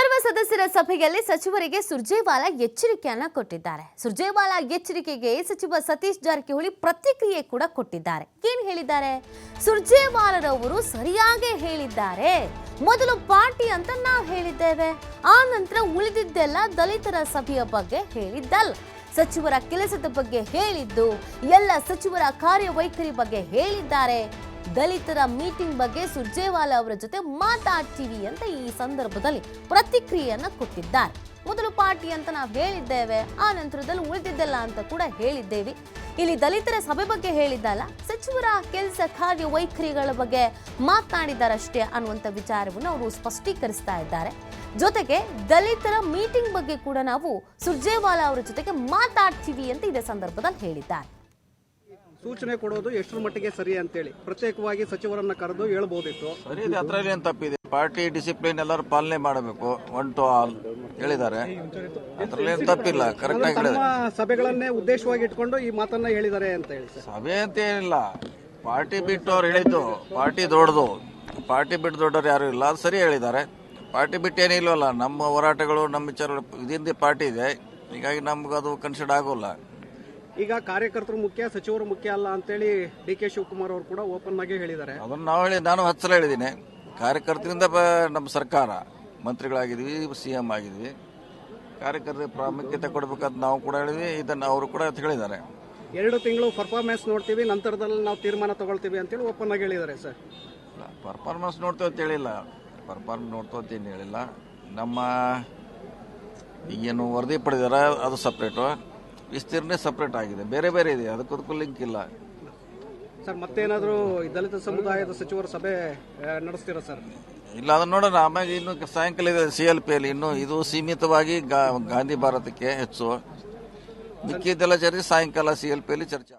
ಸರ್ವ ಸದಸ್ಯರ ಸಭೆಯಲ್ಲಿ ಸಚಿವರಿಗೆ ಸುರ್ಜೇವಾಲಾ ಎಚ್ಚರಿಕೆಯನ್ನ ಕೊಟ್ಟಿದ್ದಾರೆ. ಸುರ್ಜೇವಾಲಾ ಎಚ್ಚರಿಕೆಗೆ ಸಚಿವ ಸತೀಶ್ ಜಾರಕಿಹೊಳಿ ಪ್ರತಿಕ್ರಿಯೆ ಕೂಡ ಕೊಟ್ಟಿದ್ದಾರೆ. ಏನು ಹೇಳಿದ್ದಾರೆ? ಸುರ್ಜೇವಾಲಾರವರು ಸರಿಯಾಗಿ ಹೇಳಿದ್ದಾರೆ. ಮೊದಲು ಪಾರ್ಟಿ ಅಂತ ನಾವು ಹೇಳಿದ್ದೇವೆ, ಆ ನಂತರ ಉಳಿದಿದ್ದೆಲ್ಲ ದಲಿತರ ಸಭೆಯ ಬಗ್ಗೆ ಹೇಳಿದ್ದಲ್ಲ. ಸಚಿವರ ಕೆಲಸದ ಬಗ್ಗೆ ಹೇಳಿದ್ದು, ಎಲ್ಲ ಸಚಿವರ ಕಾರ್ಯವೈಖರಿ ಬಗ್ಗೆ ಹೇಳಿದ್ದಾರೆ. ದಲಿತರ ಮೀಟಿಂಗ್ ಬಗ್ಗೆ ಸುರ್ಜೇವಾಲಾ ಅವರ ಜೊತೆ ಮಾತಾಡ್ತೀವಿ ಅಂತ ಈ ಸಂದರ್ಭದಲ್ಲಿ ಪ್ರತಿಕ್ರಿಯೆಯನ್ನ ಕೊಟ್ಟಿದ್ದಾರೆ. ಮೊದಲು ಪಾರ್ಟಿ ಅಂತ ನಾವು ಹೇಳಿದ್ದೇವೆ, ಆ ನಂತರದಲ್ಲಿ ಉಳಿದಿದ್ದೆಲ್ಲ ಅಂತ ಕೂಡ ಹೇಳಿದ್ದೇವೆ. ಇಲ್ಲಿ ದಲಿತರ ಸಭೆ ಬಗ್ಗೆ ಹೇಳಿದ್ದಲ್ಲ, ಸಚಿವರ ಕೆಲಸ ಕಾರ್ಯವೈಖರಿಗಳ ಬಗ್ಗೆ ಮಾತನಾಡಿದ್ದಾರಷ್ಟೇ ಅನ್ನುವಂಥ ವಿಚಾರವನ್ನು ಅವರು ಸ್ಪಷ್ಟೀಕರಿಸ್ತಾ ಇದ್ದಾರೆ. ಜೊತೆಗೆ ದಲಿತರ ಮೀಟಿಂಗ್ ಬಗ್ಗೆ ಕೂಡ ನಾವು ಸುರ್ಜೇವಾಲಾ ಅವರ ಜೊತೆಗೆ ಮಾತಾಡ್ತೀವಿ ಅಂತ ಇದೇ ಸಂದರ್ಭದಲ್ಲಿ ಹೇಳಿದ್ದಾರೆ. ಸೂಚನೆ ಕೊಡೋದು ಎಷ್ಟರ ಮಟ್ಟಿಗೆ ಸರಿ ಅಂತೇಳಿ ಪ್ರತ್ಯೇಕವಾಗಿ ಸಚಿವರನ್ನ ಕರೆದು ಹೇಳ್ಬೋದಿತ್ತು. ಸರಿ ಇದೆ, ಅದರಲ್ಲಿ ಏನು ತಪ್ಪಿದೆ? ಪಾರ್ಟಿ ಡಿಸಿಪ್ಲಿನ್ ಎಲ್ಲರೂ ಪಾಲನೆ ಮಾಡಬೇಕು, 1 to all ಹೇಳಿದ್ದಾರೆ. ಅದರಲ್ಲಿ ಏನು ತಪ್ಪಿಲ್ಲ, ಕರೆಕ್ಟ್ ಆಗಿ ಹೇಳಿದ್ದಾರೆ. ಸಭೆಗಳನ್ನೇ ಉದ್ದೇಶವಾಗಿ ಇಟ್ಕೊಂಡು ಈ ಮಾತನ್ನ ಹೇಳಿದ್ದಾರೆ ಅಂತ ಹೇಳಿ. ಸಭೆ ಅಂತ ಏನಿಲ್ಲ, ಪಾರ್ಟಿ ಬಿಟ್ಟು ಅವ್ರು ಹೇಳಿದ್ದು. ಪಾರ್ಟಿ ದೊಡ್ಡದು, ಪಾರ್ಟಿ ಬಿಟ್ಟು ದೊಡ್ಡವ್ರು ಯಾರು ಇಲ್ಲ, ಅದು ಸರಿ ಹೇಳಿದ್ದಾರೆ. ಪಾರ್ಟಿ ಬಿಟ್ಟು ಏನಿಲ್ವಲ್ಲ, ನಮ್ಮ ಹೋರಾಟಗಳು ನಮ್ಮ ವಿಚಾರಗಳು ಇದರಿಂದ ಪಾರ್ಟಿ ಇದೆ, ಹೀಗಾಗಿ ನಮ್ಗೆ ಅದು ಕನ್ಸಿಡರ್ ಆಗೋಲ್ಲ. ಈಗ ಕಾರ್ಯಕರ್ತರು ಮುಖ್ಯ, ಸಚಿವರು ಮುಖ್ಯ ಅಲ್ಲ ಅಂತೇಳಿ ಡಿ ಕೆ ಶಿವಕುಮಾರ್ ಅವರು ಕೂಡ ಓಪನ್ ಆಗಿ ಹೇಳಿದ್ದಾರೆ. ಅದನ್ನು ನಾನು 10 ಸಲ ಹೇಳಿದ್ದೀನಿ. ಕಾರ್ಯಕರ್ತರಿಂದ ನಮ್ಮ ಸರ್ಕಾರ ಮಂತ್ರಿಗಳಾಗಿದ್ವಿ, CM ಆಗಿದ್ವಿ. ಕಾರ್ಯಕರ್ತರಿಗೆ ಪ್ರಾಮುಖ್ಯತೆ ಕೊಡಬೇಕಂತ ನಾವು ಕೂಡ ಹೇಳಿದ್ವಿ, ಇದನ್ನು ಅವರು ಕೂಡ ಹೇಳಿದ್ದಾರೆ. 2 ತಿಂಗಳು ಪರ್ಫಾರ್ಮೆನ್ಸ್ ನೋಡ್ತೀವಿ, ನಂತರದಲ್ಲಿ ನಾವು ತೀರ್ಮಾನ ತಗೊಳ್ತೀವಿ ಅಂತೇಳಿ ಓಪನ್ ಆಗಿ ಹೇಳಿದ್ದಾರೆ. ಸರ್, ಪರ್ಫಾರ್ಮೆನ್ಸ್ ನೋಡ್ತೇವೆ ಅಂತ ಹೇಳಿಲ್ಲ, ನೋಡ್ತೇವೆ ಅಂತ ಹೇಳಿಲ್ಲ. ನಮ್ಮ ಈಗೇನು ವರದಿ ಪಡೆದಾರ ಅದು ಸಪ್ರೇಟು, ವಿಸ್ತೀರ್ಣೆ ಸಪ್ರೇಟ್ ಆಗಿದೆ, ಬೇರೆ ಬೇರೆ ಇದೆ, ಅದಕ್ಕೂ ಲಿಂಕ್ ಇಲ್ಲ. ಸರ್, ಮತ್ತೇನಾದರೂ ದಲಿತ ಸಮುದಾಯದ ಸಚಿವರ ಸಭೆ ನಡೆಸ್ತೀರಾ ಸರ್? ಇಲ್ಲ, ಅದನ್ನ ನೋಡೋಣ. ಆಮೇಲೆ ಇನ್ನು ಸಾಯಂಕಾಲ ಇದೆ CLP ಅಲ್ಲಿ. ಇನ್ನು ಇದು ಸೀಮಿತವಾಗಿ ಗಾಂಧಿ ಭಾರತಕ್ಕೆ ಹೆಚ್ಚು, ಮಿಕ್ಕಿದ್ದೆಲ್ಲ ಚರ್ಚೆ ಸಾಯಂಕಾಲ CLP ಅಲ್ಲಿ ಚರ್ಚೆ.